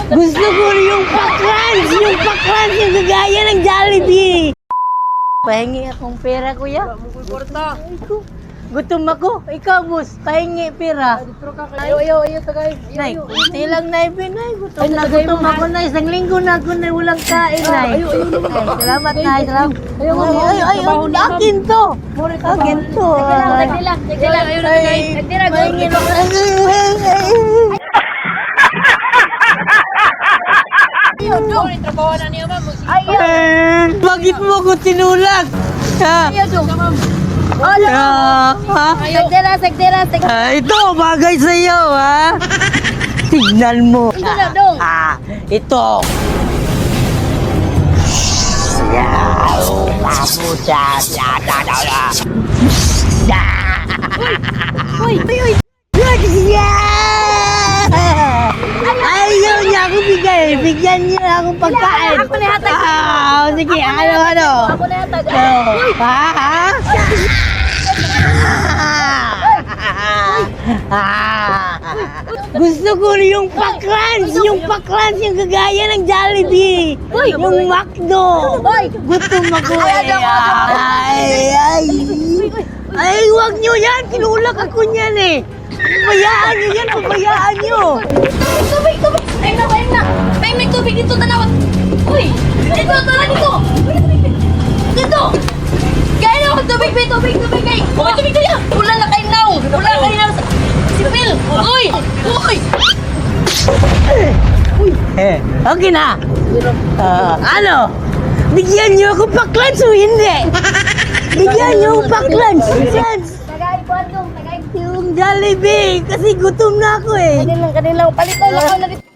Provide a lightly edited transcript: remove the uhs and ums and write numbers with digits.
Gusto ko yung pakrans! Yung pakrans yung gagaya ng Jollibee! Pahingi akong pera, kuya. Gutom ako. Ikaw, boss. Pahingi pera. Ayaw, tagay. Nay, kunti lang, Nay. Pinay. Gutom na gutom ako, Nay. Isang linggo na ako na walang kain, Nay. Salamat, Nay. Salamat. Ay, akin to. Akin to. Nagdilag. Pahingi lang. Bakit mo ako tinulak? Ha? Sagdira. Ito, bagay sa iyo, ha? Tignan mo. Dong. Ito. Uy. Ayaw niya ako bigay. Bigyan niya ako pagkain. Ako na hatag. Sige, ano? Ako na yatag. Gusto ko yung pakrans! Yung pakrans yung kagaya ng Jollibee! Yung McDo! Gutom ako eh! Ay, huwag nyo yan! Kinulak ako niyan eh! Pabayaan nyo yan! Pabayaan nyo! Tubig. Ay, may tubig dito, tanaw. Uy, dito, tara dito. Dito. Kaya ako, tubig. Kay. Uy, tubig kaya. Wala na kayo now. Sipil. Uy. Okay na! Ano? Bigyan nyo ako paklans o hindi? Bigyan nyo ako paklans! Tagay. Yung Jollibee! Kasi gutom na ako eh! Kanilang. Palito lang ako na dito.